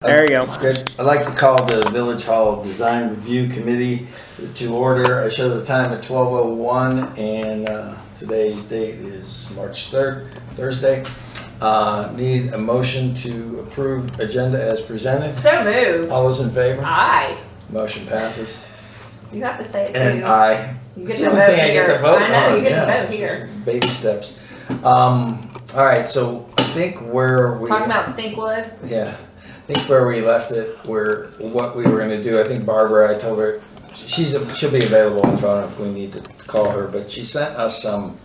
There you go. Good. I'd like to call the Village Hall Design Review Committee to order. I show the time at 12:01 and today's date is March 3rd, Thursday. Need a motion to approve agenda as presented. So moved. All those in favor? Aye. Motion passes. You have to say it too. And aye. You It's get the to only vote thing I here. get to vote I know, on. you get Yeah, to vote it's here. just baby steps. All right, so I think where we... Talking about Stinkwood. Yeah, I think where we left it, what we were gonna do, I think Barbara, I told her, she'll be available on phone if we need to call her, but she sent us some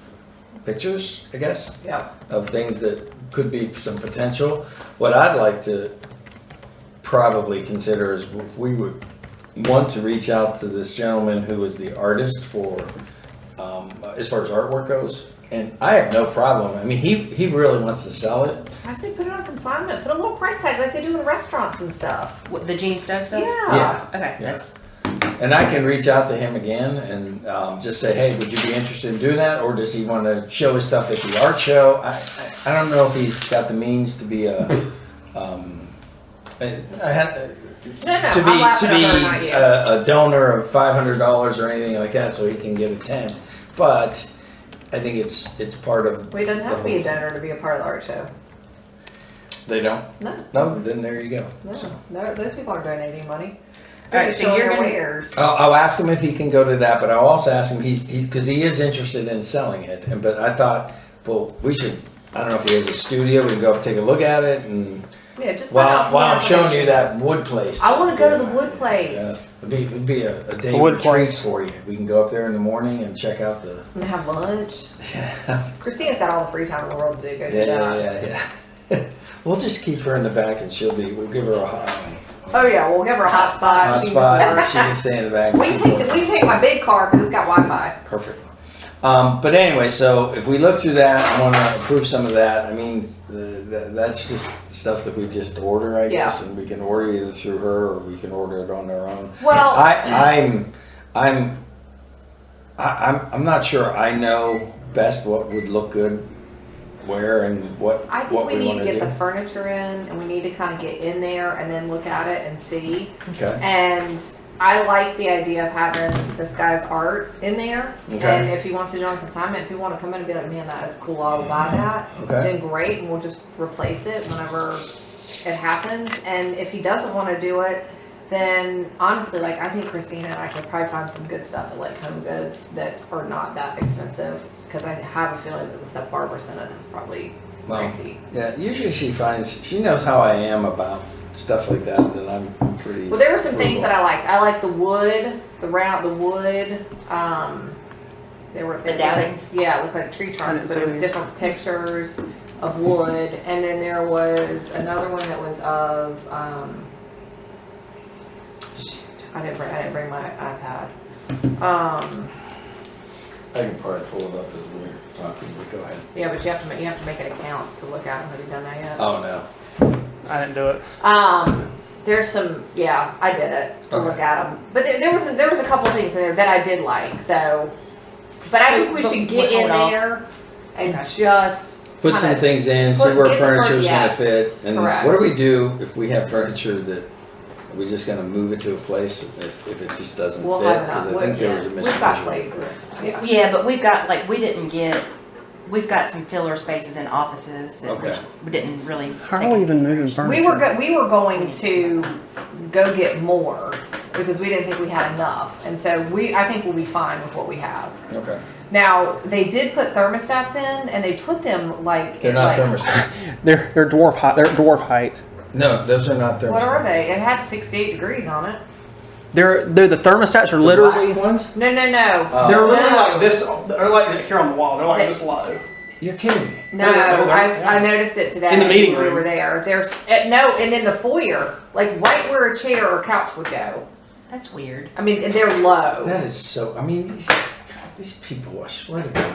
pictures, I guess, Yep. of things that could be some potential. What I'd like to probably consider is if we would want to reach out to this gentleman who is the artist for, as far as artwork goes. And I have no problem. I mean, he really wants to sell it. I say put it on consignment. Put a little price tag like they do in restaurants and stuff. What, the Gene Stowe stuff? Yeah. Okay, Yeah. that's, And I can reach out to him again and just say, hey, would you be interested in doing that? Or does he want to show his stuff at the art show? I don't know if he's got the means to be a, a donor of $500 or anything like that so he can get a tent. But I think it's part of. Well, he doesn't have to be a donor to be a part of the art show. They don't? No. No, then there you go. No. So. No, those people aren't donating money. All right, so you're gonna- wares. I'll ask him if he can go to that, but I'll also ask him, because he is interested in selling it. But I thought, well, we should, I don't know if he has a studio, we can go up take a look at it and Yeah, just find out some while I'm showing you information. that wood place. I want to go to the wood place. Yeah, it'd be a day Wood retreat place. for you. We can go up there in the morning and check out the. And have lunch. Yeah, Christina's got all the free time in the world to do. Go do that. yeah. We'll just keep her in the back and we'll give her a hot Oh yeah, we'll give her a hot spot. She can spot. just She can stay in the back. We can take my big car because it's got Wi-Fi. Perfect. But anyway, so if we look through that, I want to approve some of that. I mean, that's just stuff that we just order, I guess, and we can order either through her or we can order it on our own. Well, I'm not sure I know best what would look good where and what I think what we need want to to get do. the furniture in, and we need to kind of get in there and then look at it and see. Okay. And I like the idea of having this guy's art in there. Okay. And if he wants to do it on consignment, if you want to come in and be like, man, that is cool, I'll buy that, Okay. then great, and we'll just replace it whenever it happens. And if he doesn't want to do it, then honestly, like, I think Christina and I could probably find some good stuff at like Home Goods that are not that expensive. Because I have a feeling that the stuff Barbara sent us is probably pricey. Yeah, usually she knows how I am about stuff like that, and I'm pretty. Well, there were some things frugal. that I liked. I liked the wood, the wood. There were The downings? Yeah, it looked like tree trunks, didn't but see it was these. different pictures of wood. And then there was another one that was of. Shoot, I didn't bring my iPad. I can probably pull it up as we're talking, but go ahead. Yeah, but you have to make an account to look at them. Have you done that yet? Oh no. I didn't do it. There's some, yeah, I did it to Okay. look at them, but there was a couple of things in there that I did like. So, but I think we should get in there and Okay. just Put some kinda things in, see put- where get the furniture is yes, gonna fit, and correct. what do we do if we have furniture that are we just gonna move it to a place if it just doesn't We'll fit? have Because enough. I think there was a We've got mismeasurement. places. Yeah. yeah, but we've got, like, we've got some filler spaces in offices that Okay. we didn't really How take are we into even moving consideration. furniture? We were going to go get more because we didn't think we had enough, and so I think we'll be fine with what we have. Okay. Now they did put thermostats in, and they put them like They're not like, thermostats. They're dwarf height. They're dwarf height. No, those are not thermostats. What are they? It had 68 degrees on it. They're the thermostats are The literally. black ones? No. They're literally No. like this. They're like here on the wall. They're like They- this low. You're kidding me. No, Yeah. I noticed it today In the meeting when we room. were there. There's no, and in the foyer, like right where a chair or couch would go. That's weird. I mean, they're low. That is so. I mean, these people. I swear to God.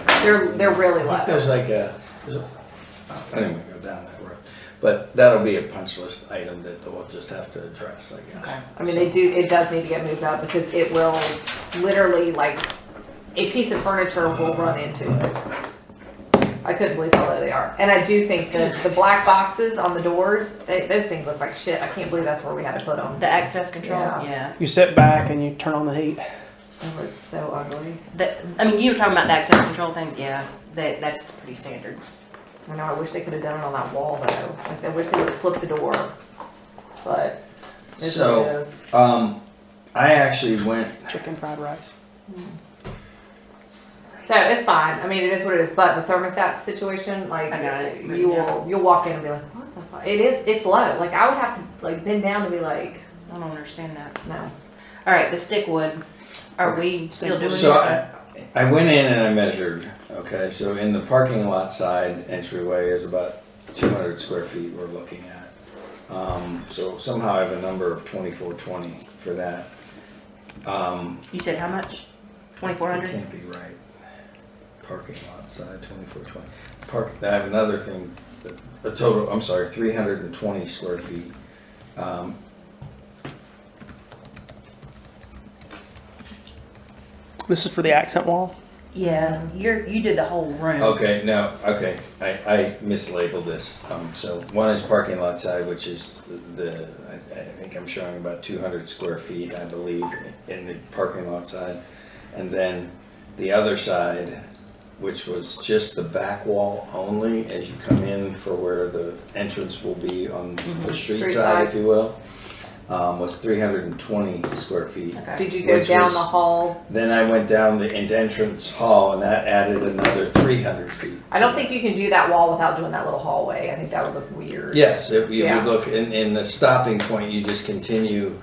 They're really I low. think there's like I didn't even go down that road, but that'll be a punch list item that we'll just have to address, I guess. Okay. I mean, it does need to get moved up because it will literally, like, a piece of furniture will run into it. I couldn't believe how low they are. And I do think that the black boxes on the doors, those things look like shit. I can't believe that's where we had to put them. The access control, Yeah. yeah. You sit back and you turn on the heat. It was so ugly. I mean, you were talking about the access control things, yeah, that's pretty standard. I know, I wish they could have done it on that wall though. Like, I wish they would have flipped the door. But it's So- what it is. I actually went, Chicken fried rice. So it's fine. I mean, it is what it is. But the thermostat situation, like, I got it. you'll walk in and be like, what the fuck? It's low. Like, I would have to like bend down to be like, I don't understand that. no. All right, the stick wood, are we still doing so it? I went in and I measured, okay, so in the parking lot side entryway is about 200 square feet we're looking at. So somehow I have a number of 2420 for that. You said how much? That 2,400? can't be right. Parking lot side, 2420. I have another thing, a total, I'm sorry, 320 square feet. This is for the accent wall. Yeah, you did the whole room. Okay, no, okay, I mislabeled this. So one is parking lot side, which is I think I'm showing about 200 square feet, I believe, in the parking lot side. And then the other side, which was just the back wall only, as you come in for where the entrance will be on the street Street side, side. if you will, was 320 square feet. Okay. Did you go Which down was- the hall? Then I went down the entrance hall, and that added another 300 feet. I don't think you can do that wall without doing that little hallway. I think that would look weird. Yes, you Yeah. would look, in the stopping point, you just continue,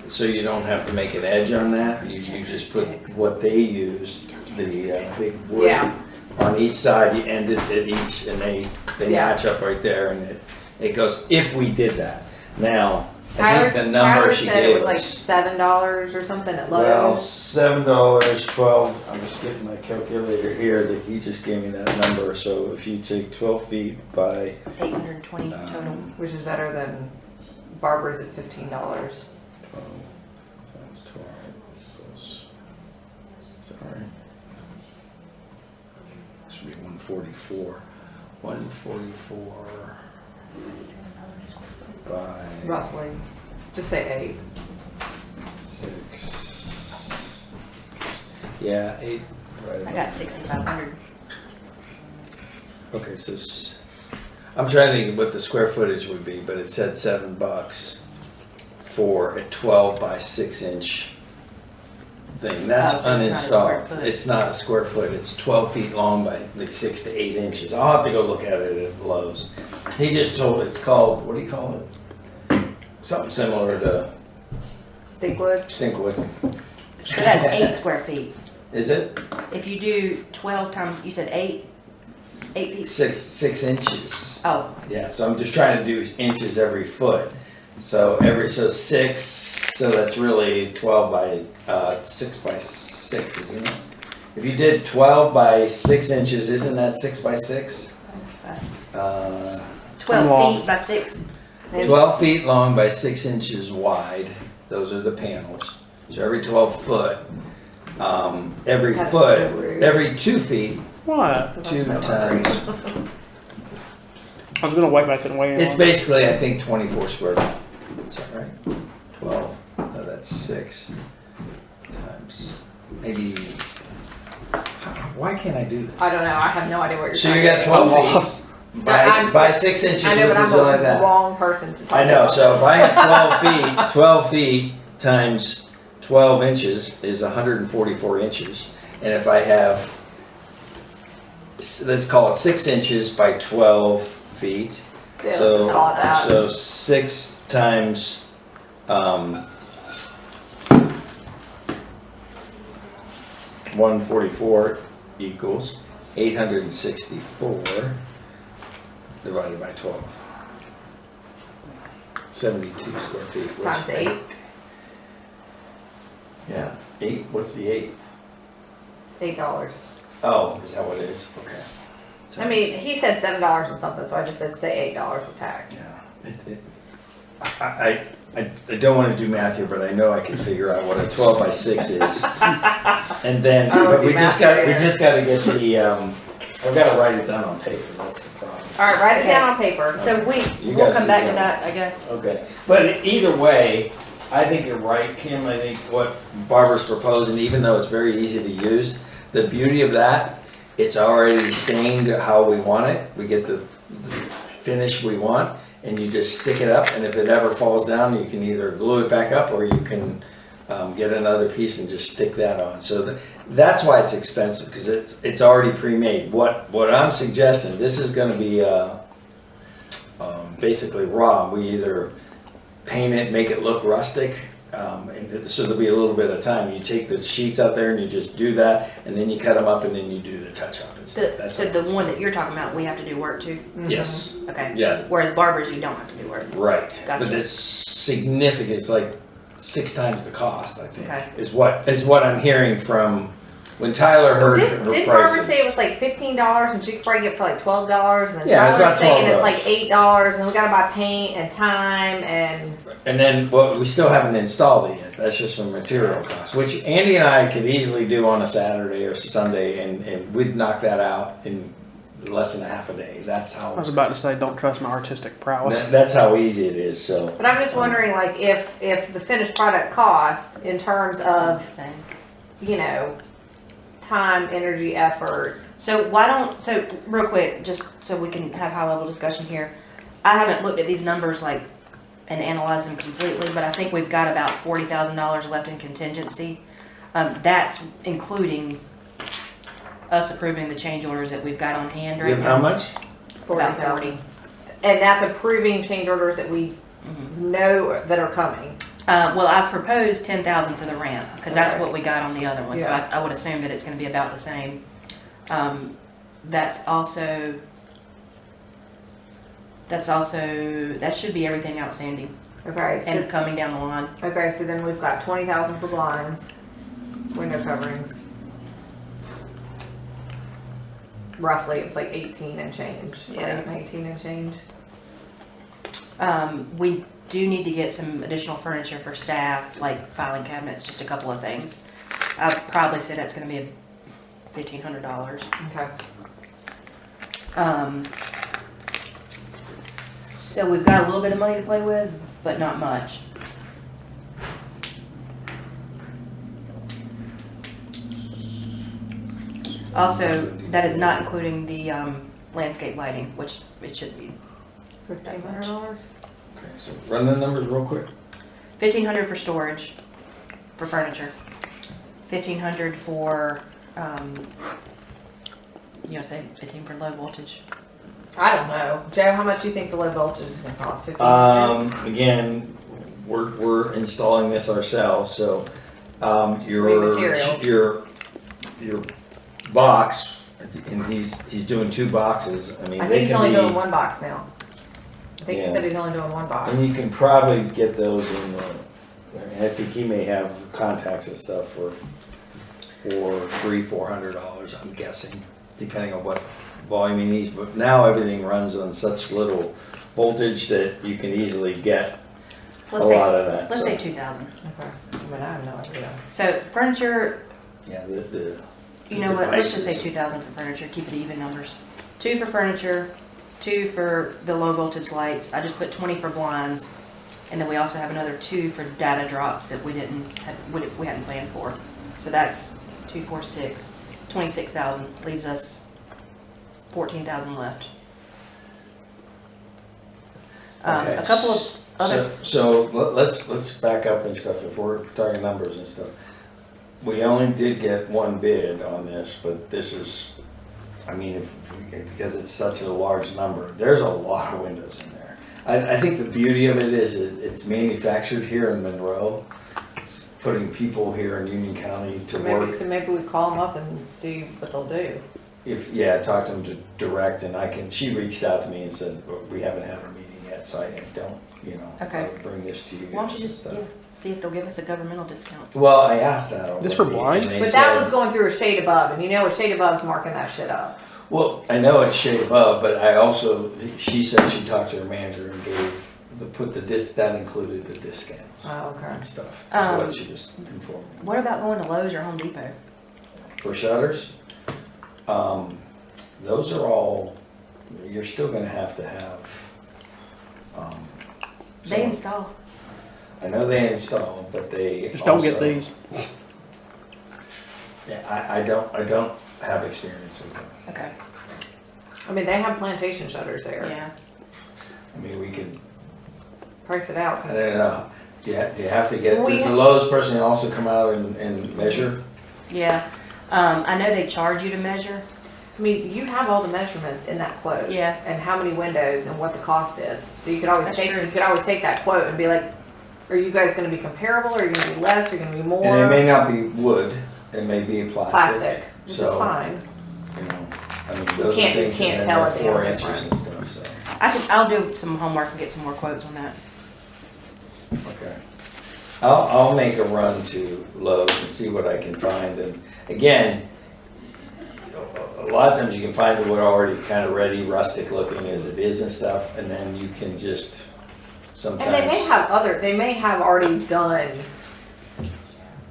so you don't have to make an edge on that. You just put what they used, the big wood Yeah. on each side, you end it at each, and they Yeah. match up right there, and it goes, if we did that. Now, I Tyler, think the number Tyler she said it gave was like us. $7 or something at Well, Lowe's. $7, 12, I'm just getting my calculator here, that he just gave me that number, so if you take 12 feet by, 820 total. Which is better than Barbara's at $15. 12 times 12 plus, is that right? Should be 144. 144 by Roughly. Just say 6. Yeah, 8. Right. I got 6,500. Okay, so I'm trying to think of what the square footage would be, but it said $7 for a 12 by 6 inch thing. That's Oh, so it's not a square uninstalled. foot. It's not a square foot. It's 12 feet long by like 6 to 8 inches. I'll have to go look at it at Lowe's. He just told, it's called, what do you call it? Something similar to A. Stinkwood. stinkwood. So that's 8 square feet. Is it? If you do 12 times, you said 8 feet? 6 inches. Oh, Yeah, so I'm just trying to do inches every foot. So 6, so that's really 12 by 6 by 6, isn't it? If you did 12 by 6 inches, isn't that 6 by 6? 12 Wall. feet by 6. 12 feet long by 6 inches wide. Those are the panels. So every 12 foot, every That's foot, so rude. every 2 feet, What? That's 2 so times. I was gonna wait back and weigh in. It's on it. basically, I think, 24 square feet. Is that right? 12. No, that's 6 times. Maybe. Why can't I do that? I don't know. I have no idea what you're So talking you got about. 12 I'm feet lost. by 6 inches. I know, with but a I'm zone like the that. wrong person to talk I know. about So this. if I have 12 feet times 12 inches is 144 inches, and if I have, let's call it 6 inches by 12 feet. Yeah, let's just call it that. So 6 times 144 equals 864 divided by 12. 72 square feet. which- Times 8. Yeah, 8. What's the 8? It's $8. Oh, is that what it is? Okay. I mean, he said $7 and something, so I just said say $8 with tax. Yeah. I don't want to do math here, but I know I can figure out what a 12 by 6 is. And then, I don't but do we just math got either. to get I've got to write it down on paper, that's the problem. All right, write it Okay. down on paper. So You we'll guys come back keep to going. that, I guess. Okay, but either way, I think you're right, Kim. I think what Barbara's proposing, even though it's very easy to use, the beauty of that, it's already stained how we want it. We get the finish we want, and you just stick it up, and if it ever falls down, you can either glue it back up or you can get another piece and just stick that on. So that's why it's expensive, because it's already pre-made. What I'm suggesting, this is going to be basically raw. We either paint it, make it look rustic, and so there'll be a little bit of time. You take the sheets out there and you just do that, and then you cut them up and then you do the touch-up and stuff. That's So what the it's- one that you're talking about, we have to do work to? Yes, Okay. yeah, Whereas barbers, you don't have to do work. right. But Gotcha. it's significant. It's like 6 times the cost, I think, Okay. is what I'm hearing from when Tyler heard her Did Barbara prices. say it was like $15 and she could probably get it for like $12, and then Yeah, it's Tyler's about saying it's $12. like $8, and then we gotta buy paint and time and And then, well, we still haven't installed it yet. That's just from material costs, which Andy and I could easily do on a Saturday or Sunday, and we'd knock that out in less than a half a day. That's I how, was about to say, don't trust my artistic prowess. that's how easy it is, so. But I'm just wondering, like, if the finished product cost in terms of, Same. you know, time, energy, effort. So real quick, just so we can have high level discussion here. I haven't looked at these numbers like and analyzed them completely, but I think we've got about $40,000 left in contingency. That's including us approving the change orders that we've got on hand You right have now. how much? About 40,000. 40. And that's approving change orders that we know that are coming. Well, I've proposed 10,000 for the ramp because that's Okay. what we got on the other one. So Yeah. I would assume that it's going to be about the same. That should be everything outstanding Okay, so, and coming down the line. okay, so then we've got 20,000 for blinds, window coverings. Roughly, it was like 18 and change, Yeah. right? 19 and change. We do need to get some additional furniture for staff, like filing cabinets, just a couple of things. I'd probably say that's going to be $1,500. Okay. So we've got a little bit of money to play with, but not much. Also, that is not including the landscape lighting, which it should be. $1,500? Okay, so run the numbers real quick. $1,500 for storage, for furniture. $1,500 for, say 15 for low voltage. I don't know. Joe, how much do you think the low voltage is gonna cost? 15? Again, we're installing this ourselves, so, Just materials. your box, and he's doing 2 boxes, I mean, I they think he's can only doing be, one box now. I think he Yeah. said he's only doing one box. and you can probably get those in, I think he may have contacts and stuff for $300-400, I'm guessing, depending on what volume he needs, but now everything runs on such little voltage that you can easily get a Let's say, lot of that. let's so, say 2,000. Okay. I mean, I have no idea. So furniture, yeah, you know what, let's just say devices. 2,000 for furniture, keep it even numbers. 2 for furniture, 2 for the low voltage lights, I just put 20 for blinds, and then we also have another 2 for data drops that we hadn't planned for. So that's 2, 4, 6, 26,000, leaves us 14,000 left. Okay, A couple of other, So let's back up and stuff, if we're talking numbers and stuff. We only did get 1 bid on this, but this is, I mean, because it's such a large number, there's a lot of windows in there. I think the beauty of it is it's manufactured here in Monroe. It's putting people here in Union County to work. Maybe we call them up and see what they'll do. Talk to them to direct, and she reached out to me and said, we haven't had our meeting yet, so I don't, Okay. I would bring this to you guys. why don't you and just, stuff. see if they'll give us a governmental discount. Well, I asked that already. This for blinds? and they But that said- was going through a shade above, and you know a shade above's marking that shit up. Well, I know it's shade above, but I also, she said she talked to her manager and that included the discounts Oh, okay. and stuff. That's what she just informed me. What about going to Lowe's or Home Depot? For shutters, those are all, you're still gonna have to have. They someone- install. I know they install, but they Just don't get also- these. Yeah, I don't have experience with them. Okay. I mean, they have plantation shutters there. Yeah. I mean, we could, Price it out. I don't know, do you have to get, We- does the Lowe's person also come out and measure? Yeah. I know they charge you to measure. I mean, you have all the measurements in that quote. Yeah. And how many windows and what the cost is. So you could always That's take, true. you could always take that quote and be like, are you guys gonna be comparable? Are you gonna be less? Are you gonna be more? And it may not be wood, it may be plastic. Plastic, which is So, fine. you know, I mean, those are can't- you things, can't and then tell they're a damn 4 inches and difference. stuff, so, I'll do some homework and get some more quotes on that. okay. I'll make a run to Lowe's and see what I can find, and again, a lot of times you can find the wood already kind of ready, rustic looking as it is and stuff, and then you can just sometimes. And they may have already done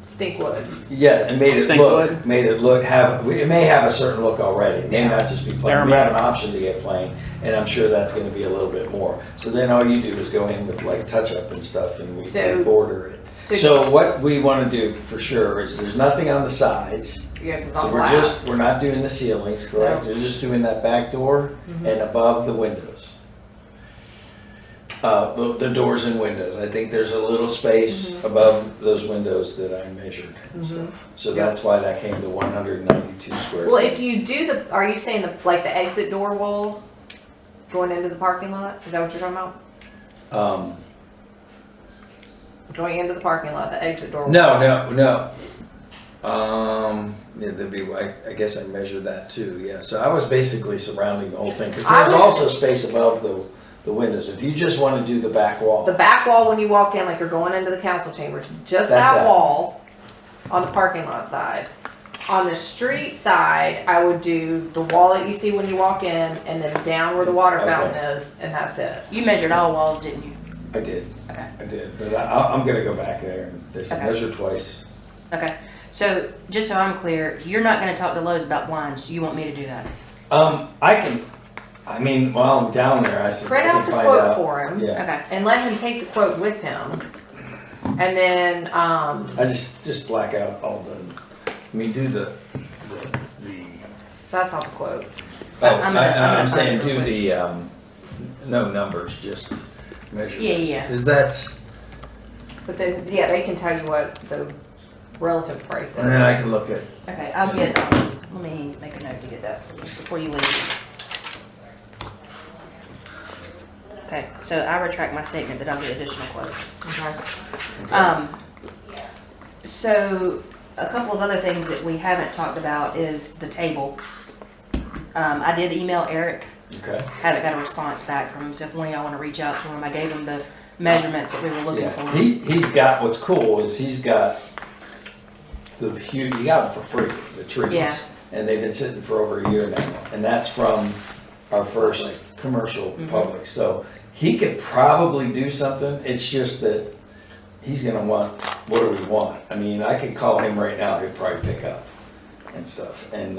stink wood. Yeah, and made it Stink look, wood. it may have a certain look already, it may Yeah. not just be plain, we have an Aromatic. option to get plain, and I'm sure that's gonna be a little bit more. So then all you do is go in with like touch-up and stuff, and we So- border it. So what we wanna do for sure is there's nothing on the sides, Yeah, 'cause so on we're glass. not doing the ceilings, correct? No. We're just doing that back door Mhm. and above the windows. The doors and windows, I think there's a little space Mhm. above those windows that I measured and Mhm. stuff. So Yeah. that's why that came to 192 square Well, feet. if you do are you saying like the exit door wall going into the parking lot? Is that what you're talking about? Going into the parking lot, the exit door wall? No. Yeah, there'd be, I guess I measured that too, yeah. So I was basically surrounding the whole thing, because I there's was- also space above the windows. If you just want to do the back wall. The back wall when you walk in, like you're going into the council chambers, just That's that that. wall on the parking lot side. On the street side, I would do the wall that you see when you walk in, and then down where the water Okay. fountain is, and that's it. You measured all walls, didn't you? I did, Okay. but I'm gonna go back there and just Okay. measure twice. Okay. So just so I'm clear, you're not going to talk to Lowe's about blinds. You want me to do that? I mean, while I'm down there, I said, I Print can out the find quote out. for him, Yeah, Okay. and let him take the quote with him. And then, I just black out all do the, that's not the quote. I'm saying do the, no numbers, just measurements. Yeah. Because that's, But then, yeah, they can tell you what the relative price is. and then I can look at, Okay. I'll get. Let me make a note to get that for you before you leave. Okay. So I retract my statement that I'll get additional quotes. Okay. So a couple of other things that we haven't talked about is the table. I did email Eric. okay. Haven't got a response back from him. So if one of y'all want to reach out to him, I gave him the measurements that we were looking Yeah, for. he's got, what's cool is he's got the huge, he got them for free, the trees. Yeah. And they've been sitting for over a year now, and that's from our first commercial Mhm. public. So he could probably do something, it's just that he's gonna want, what do we want? I mean, I could call him right now, he'd probably pick up and stuff, and,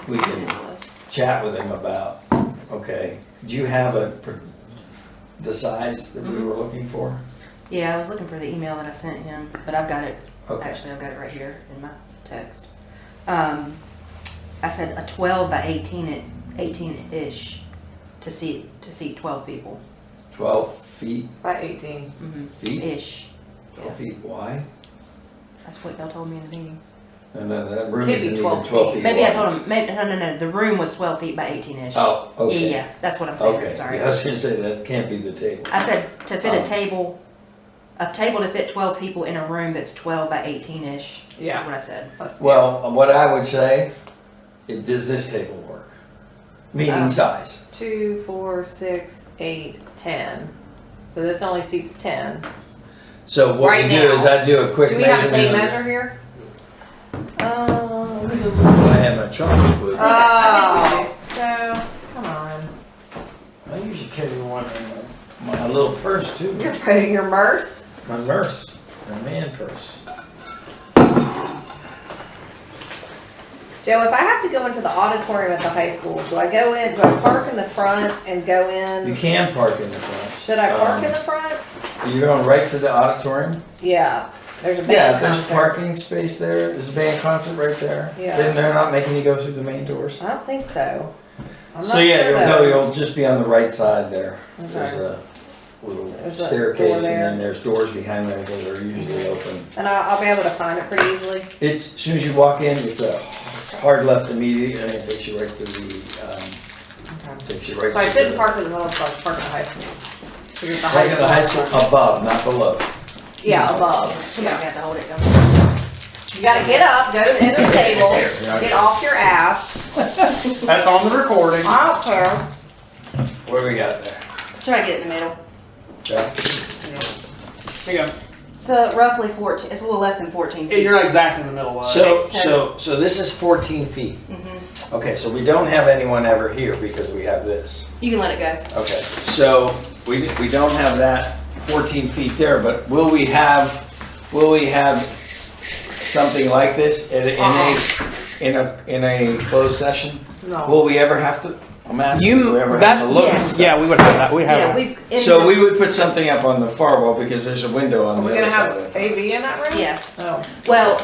we can chat with him about, okay, do you have the size that we Mhm. were looking for? Yeah, I was looking for the email that I sent him, but I've got it. Okay. Actually, I've got it right here in my text. I said a 12 by 18-ish to seat 12 people. 12 feet, By 18. feet, Ish. 12 feet wide? That's what y'all told me in the meeting. No, that room Can't be isn't even 12 12 feet. feet Maybe I wide. told him. No. The room was 12 feet by 18-ish. Oh, okay. Yeah. That's what I'm saying. Okay, Sorry. yeah, I was gonna say, that can't be the table. I said to fit Oh. a table to fit 12 people in a room that's 12 by 18-ish. Yeah. That's what I said. Well, what I would say, does this table work? Meaning Oh. size. 2, 4, 6, 8, 10. So this only seats 10. So what Right we do now. is I do a quick Do we have a tape measurement. measure here? I had my trunk with. Oh. So, come on. I usually carry one in my little purse too. You're putting your merce? My purse, my man purse. Joe, if I have to go into the auditorium at the high school, do I park in the front and go in? You can park in the front. Should I park in the front? You're going right to the auditorium? Yeah, there's a band Yeah, there's concert. parking space there. There's a band concert right there. Yeah. Then they're not making you go through the main doors. I don't think so. I'm So not yeah, sure though. you'll just be on the right side there. Okay. There's a little There's a door staircase and there. then there's doors behind there that are usually open. And I'll be able to find it pretty easily. It's, as soon as you walk in, it's a hard left immediately and it takes you right to the, takes you right So I to shouldn't the. park in the middle, so I park in the high school. 'Cause it's the Park at the high school above, not below. Yeah, above. Somebody's got to hold it. You gotta get up, go to the end of the table, get off your ass. That's on the recording. I don't care. What do we got there? Try to get in the middle. Okay. There you go. So roughly 14. It's a little less than 14 Yeah, feet. you're not exactly in the middle of it. So this is 14 feet. Mm-hmm. Okay, so we don't have anyone ever here because we have this. You can let it go. Okay, so we don't have that 14 feet there, but will we have something like this in a closed session? No. Will we ever have to? I'm asking. Will we ever have to look at yes. stuff? Yeah, we would have that. We have Yeah, that. we've. So we would put something up on the far wall because there's a window on Are we the gonna other side have of it. AV in that room? Yeah. Oh. Well,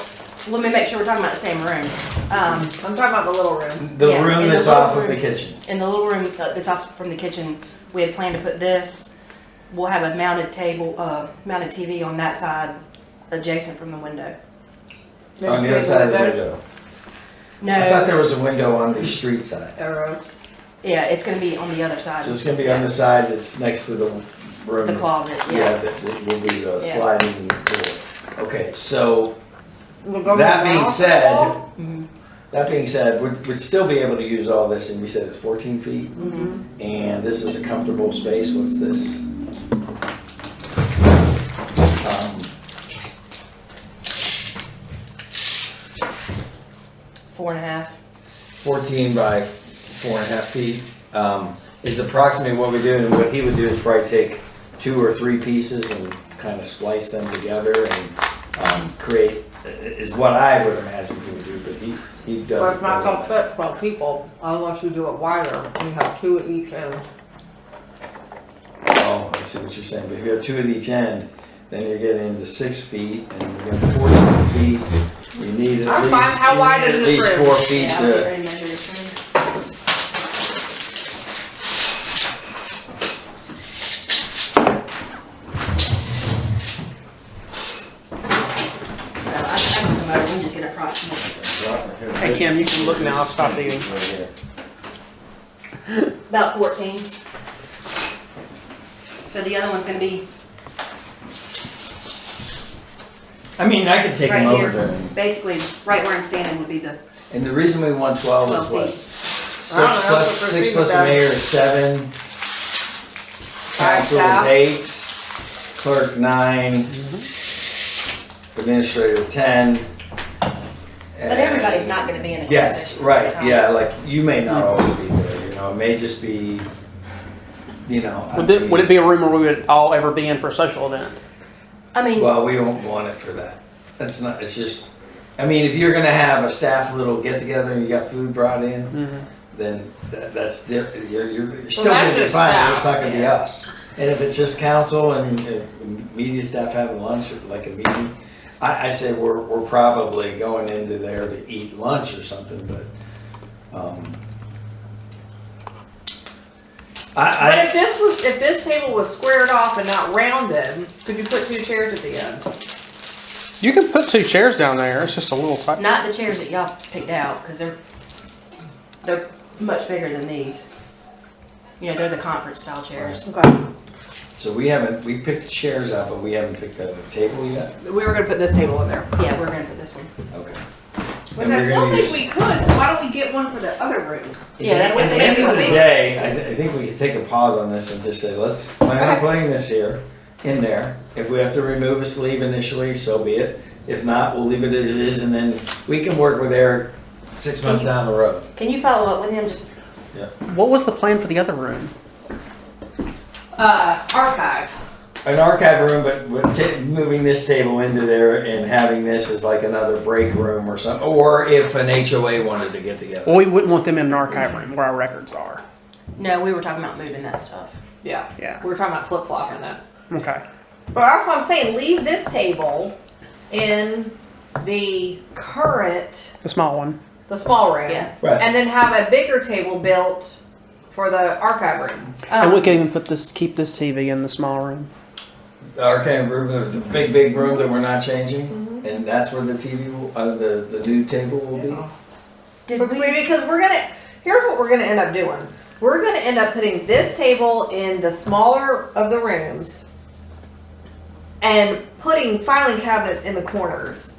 let me make sure we're talking about the same room. I'm talking about the little room. The Yes, room in the that's little off of room. the kitchen. In the little room that's off from the kitchen, we had planned to put this. We'll have a mounted table, mounted TV on that side, adjacent from the window. On the other side of the window. No. I thought there was a window on the street side. Arrows. Yeah, it's going to be on the other side. So it's gonna be on the side that's next to the room. The closet. Yeah, Yeah. that will be Yeah. sliding door. Okay, so We'll go that around being the said, wall? we'd still be able to use all this, and we said it's 14 feet, Mhm. and this is a comfortable space. What's this? 4.5. 14 by 4.5 feet is approximately what we do, and what he would do is probably take 2 or 3 pieces and kind of splice them together and create, is what I would imagine he would do, but he does Well, it it's not better gonna than fit 12 people unless you do it wider. You have 2 at each end. Oh, I see what you're saying, but if you have 2 at each end, then you're getting into 6 feet, and you're getting 14 feet. You need at I'm least, fine. How wide is at this least room? 4 feet Yeah, I'll get ready to measure this room. I can come over, we can just get approximate. Hey Kim, you can look now. I've stopped eating. Right here. About 14. So the other one's gonna be I mean, I could take right him over here. there. and- Basically, right where I'm standing would be the, And the reason we want 12 is 12 what? feet. 6 I don't know, plus, but 6 plus the Christina mayor is 7. Council is staff. 8. Clerk 9. Administrator 10. but everybody's not gonna be in a closed Yes, session. right, all the time. yeah, like, you may not always be there, you know, it may just be, you know. Would it be a room where we would all ever be in for a social event? I mean, Well, we don't want it for that. That's not, it's just, I mean, if you're gonna have a staff little get-together and you got food brought in, Mm-hmm. then that's different. You're still that's gonna be just fine, it's staff, not gonna be yeah. us. And if it's just council and media staff having lunch, or like a meeting, I say we're probably going into there to eat lunch or something, but, But if this table was squared off and not rounded, could you put 2 chairs at the end? You can put 2 chairs down there. It's just a little tight. not the chairs that y'all picked out, because they're much bigger than these. You know, they're the conference style chairs. Okay. so we picked chairs out, but we haven't picked out a table yet? We were gonna put this table in there. Yeah, we're gonna put this one. Okay. Which And I we're still gonna think use- we could, so why don't we get one for the other room? Yeah, that's what At the they end of the have. day, I think we could take a pause on this and just say, let's plan on Okay. putting this here, in there. If we have to remove a sleeve initially, so be it. If not, we'll leave it as it is, and then we can work with Eric 6 months down the road. Can you follow up with him? Just What was the plan for the other room? Archive. an archive room, but moving this table into there and having this as like another break room or something, or if an HOA wanted to get together. Well, we wouldn't want them in an archive room where our records are. No, we were talking about moving that stuff. Yeah. Yeah. We were talking about flip flopping it. Okay. But that's what I'm saying. Leave this table in the current, The small one. the small room, Yeah. Right. and then have a bigger table built for the archive room. And we can even keep this TV in the small room. The archive room, the big room that we're not changing, and that's where the TV, the new table will be. Did But we? because here's what we're gonna end up doing. We're gonna end up putting this table in the smaller of the rooms and putting filing cabinets in the corners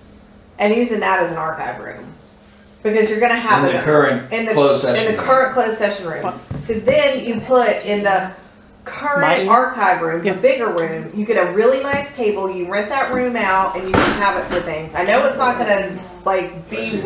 and using that as an archive room. Because you're gonna have In the current closed session in the room. current closed session room. So then you put in the current archive room, the bigger room, you get a really nice table, you rent that room out and you can have it for things. I know it's not gonna like be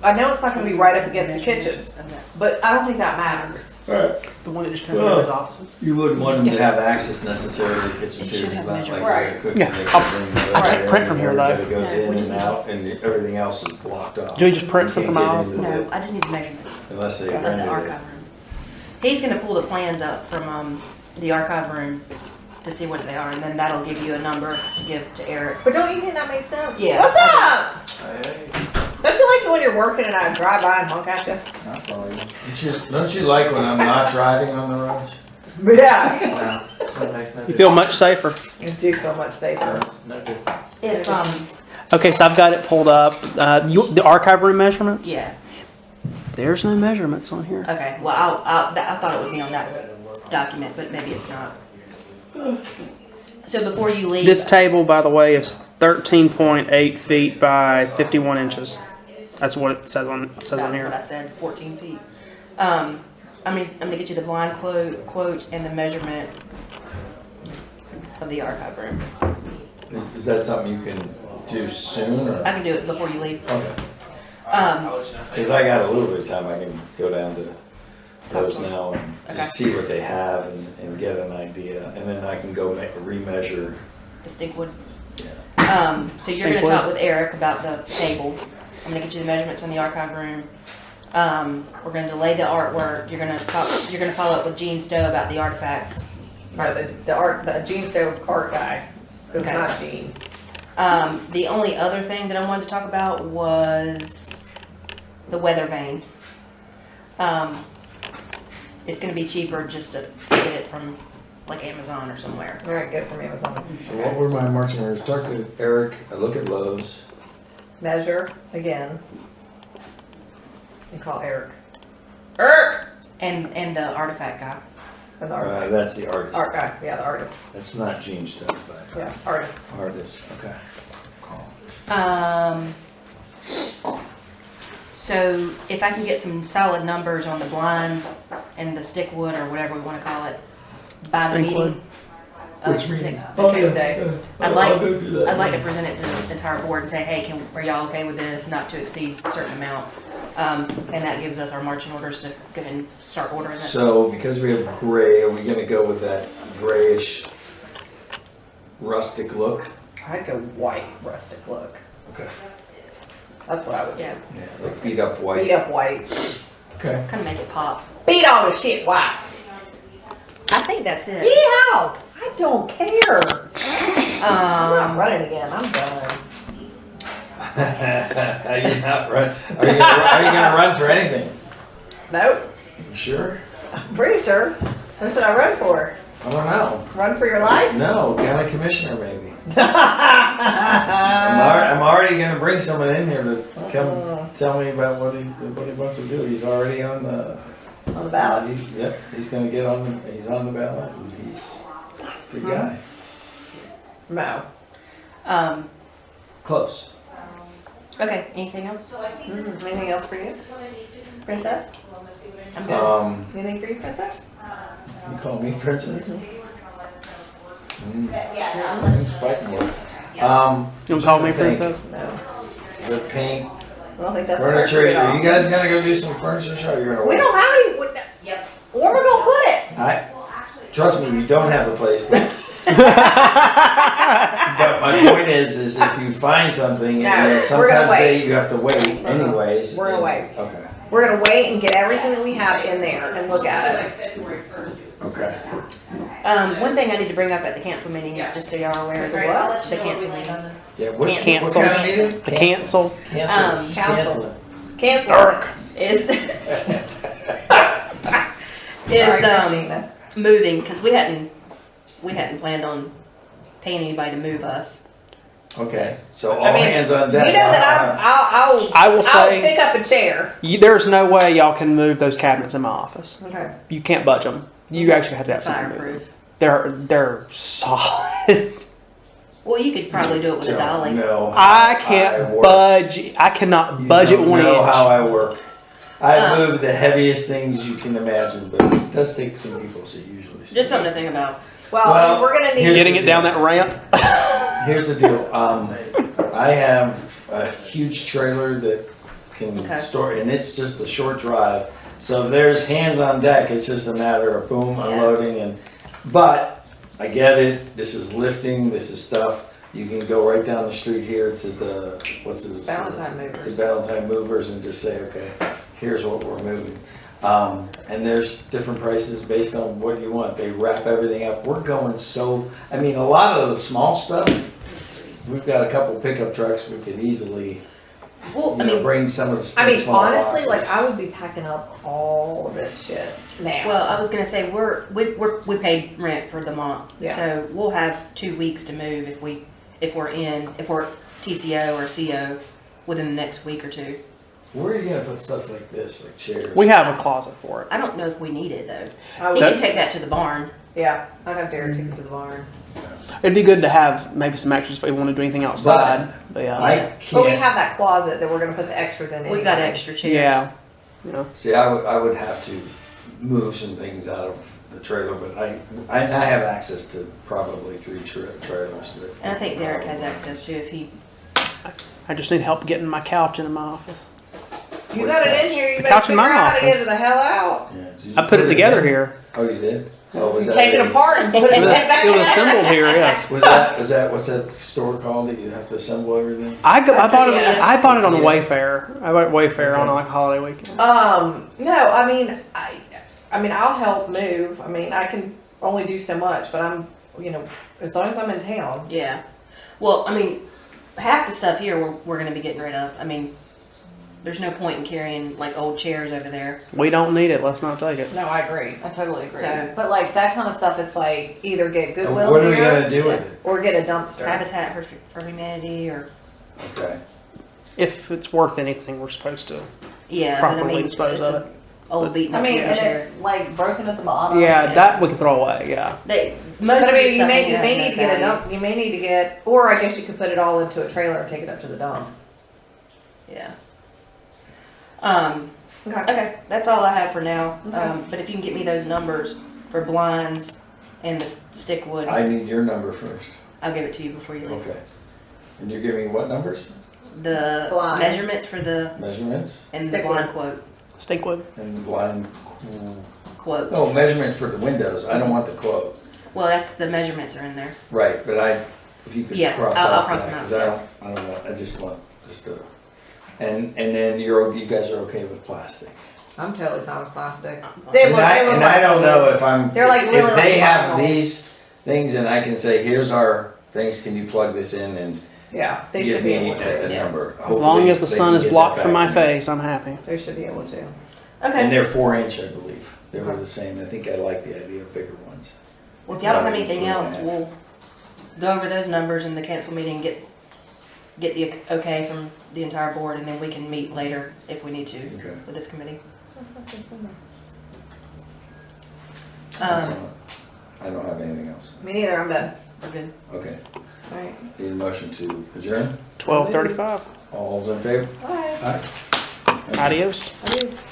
I know it's not gonna be right up against the kitchens, but I don't think that matters. Right. The one that just turned into his offices. You wouldn't want them to have access necessarily to the kitchen It too. should It's have not measurements. like Right. a cooking Yeah. mixer room. I can't print from here, though. Everybody goes No, in we and just need out and everything else is blocked off. Do we just print You can't something get out? into No, it I just need the measurements Unless they of the rented archive it. room. He's gonna pull the plans up from the archive room to see what they are, and then that'll give you a number to give to Eric. But don't you think that makes sense? Yeah. What's up? Hey, Don't you like it when you're working and I drive by and honk at you? that's all you. Don't you like when I'm not driving on the roads? Yeah. You feel much safer. You do feel much safer. No difference. If Okay, so I've got it pulled up. The archive room measurements? yeah. There's no measurements on here. Okay. Well, I thought it would be on that document, but maybe it's not. So before you leave, This table, by the way, is 13.8 feet by 51 inches. That's what it says on that's here. what I said, 14 feet. I'm gonna get you the blind quote and the measurement of the archive room. Is that something you can do soon or? I can do it before you leave. Okay. Um, Because I got a little bit of time, I can go down to those now and Okay. just see what they have and get an idea. And then I can go remeasure. the stinkwood. Yeah. So you're gonna Stinkwood. talk with Eric about the table. I'm gonna get you the measurements on the archive room. We're gonna delay the artwork. You're gonna follow up with Gene Stowe about the artifacts. Right, the Gene Stowe cart guy. 'Cause it's Okay. not Gene. The only other thing that I wanted to talk about was the weather vane. It's gonna be cheaper just to get it from like Amazon or somewhere. All right, get it from Amazon. So what were my marching orders? Talk to Eric, I look at Lowe's. Measure again. And call Eric. Eric! And the artifact guy. And the art That's the artist. guy. Yeah, the artist. That's not Gene stuff, but Yeah, artist. artist, okay. Call. So if I can get some solid numbers on the blinds and the stickwood or whatever we want to call it by the Stinkwood. meeting. Which meeting? next- Tuesday. I'd like to present it to the entire board and say, hey, are y'all okay with this, not to exceed a certain amount? And that gives us our marching orders to go ahead and start ordering it. So because we have gray, are we gonna go with that grayish rustic look? I'd go white rustic look. Okay. That's what I would do. Yeah, Yeah, like beat up white. Beat up white. Okay. kind of make it pop. Beat all the shit white. I think that's it. Yeehaw! I don't care. I'm not Um, running again. I'm done. You're not run. Are you gonna run for anything? Nope. You sure? I'm pretty sure. What should I run for? I don't know. Run for your life? No, county commissioner maybe. I'm already gonna bring someone in here to come tell me about what he wants to do. He's already on the On the ballot. Yep, he's gonna get on. He's on the ballot. He's a good guy. No. Close. okay, anything else? Anything else for you? Princess? I'm good. Anything for you, Princess? You call me princess? It's fighting words. You want to call me princess? No. The paint, I don't think that's furniture. appropriate. Are you guys gonna go do some furniture show? You're gonna. We don't have any. Where we gonna put it? I trust me. You don't have a place. But But my point is if you find something, No, and we're gonna sometimes wait. you have to wait anyways. We're gonna wait. Okay, We're gonna wait and get everything that we have in there and look at it. okay. One thing I need to bring up at the council meeting, just so y'all are aware, is Right. what? The council meeting. Yeah, what Cancel. kind of meeting? The cancel. Cancel. Just Council. cancel it. Cancel Arc. Is, Sorry, is, Christina. moving, cause we hadn't planned on paying anybody to move us. Okay, so all I mean, hands on You deck. know that I will I'll say, pick up a chair. there's no way y'all can move those cabinets in my office. Okay. You can't budge them. You actually have to have something moved. Fireproof. They're solid. Well, you could probably do it with a dolly. No, I can't work. budge. I cannot You budge it don't 1 know inch. how I work. I Um, move the heaviest things you can imagine, but it does take some people, so usually. Just something to think about. Well, We're gonna need. here's- Getting it down that ramp. Here's the deal. I have a huge trailer that can Okay. store, and it's just a short drive. So if there's hands on deck, it's just a matter of boom, Yeah. unloading, but I get it. This is lifting. This is stuff. You can go right down the street here to the Valentine the movers. Valentine movers and just say, okay, here's what we're moving. And there's different prices based on what you want. They wrap everything up. We're going I mean, a lot of the small stuff, we've got a couple pickup trucks. We could easily, Well, I mean, bring some of the I mean, small honestly, boxes. like I would be packing up all of this shit now. well, I was gonna say, we paid rent for the month. Yeah. So we'll have 2 weeks to move if we're TCO or CO within the next week or two. Where are you gonna put stuff like this, like chairs? We have a closet for it. I don't know if we need it though. I He would, can take that to the barn. yeah, I'd have Derek take it to the barn. It'd be good to have maybe some extras if we want to do anything outside. But yeah. I But we can't, have that closet that we're gonna put the extras in. We got anyway. extra chairs. Yeah. Yeah. see, I would have to move some things out of the trailer, but I have access to probably 3 trailers. That And I think Derek has access to if he. I just need help getting my couch into my office. You got it in here. You The better couch in figure my out how to get office. it the hell out. Yeah, did you I put it together in? here. Oh, you did? Oh, was that? Take it the- apart and put it It was, back it was together. assembled here. Yes. Was that what's that store called that you have to assemble everything? I bought it. Yeah. I bought it on Yeah. Wayfair. I bought Wayfair Okay. on like holiday weekend. No, I mean, I mean, I'll help move. I mean, I can only do so much, but I'm, as long as I'm in town. Yeah. Well, I mean, half the stuff here we're gonna be getting rid of. I mean, there's no point in carrying like old chairs over there. We don't need it. Let's not take it. No, I agree. I totally agree. So- But like that kind of stuff, it's like either get Goodwill What are we here gonna do with it? or get a dumpster. Habitat for Humanity or Okay. If it's worth anything, we're supposed to. yeah, but I Properly mean, dispose it's of a it. old beaten I up mean, wooden and chair. it's like broken at the bottom. Yeah, that we can throw away. Yeah. Most But I of the mean, you stuff may in here has need no to get a value. dump. You may need to get, or I guess you could put it all into a trailer and take it up to the dump. Yeah. Okay. Okay, that's all I have for now. Okay. But if you can get me those numbers for blinds and the stick wood, I need your number first. I'll give it to you before you leave. Okay. And you're giving me what numbers? The Blinds. measurements for the Measurements and Stick the blind wood. Stinkwood. and blind. quote. Oh, measurements for the windows. I don't want the quote. Well, that's the measurements are in there. Right, but if you could Yeah, cross I'll off cross that, them out, 'cause I don't want, I just want, and then you guys are okay with plastic. I'm totally fine with plastic. Uh-huh. They And look, they look and like I don't know if I'm. They're like really If they like have vinyl. these things and I can say, here's our things, can you plug this in and Yeah, they give should be me able a to. Yeah. number? As long Hopefully as the they sun can is get blocked that from my back to me. face, I'm happy. They should be able to. And Okay. they're 4-inch, I believe. They were the same. I think I like the idea of bigger ones. Well, if y'all don't have Rather than anything else, 3.5. we'll go over those numbers in the council meeting, get the okay from the entire board, and then we can meet later if we need to Okay. with this committee. That's all. I don't have anything else. Me neither, I'm done. We're good. Okay. Alright. Need a motion to adjourn? 12:35. All's in favor? Alright. Aye. Adios. Adios.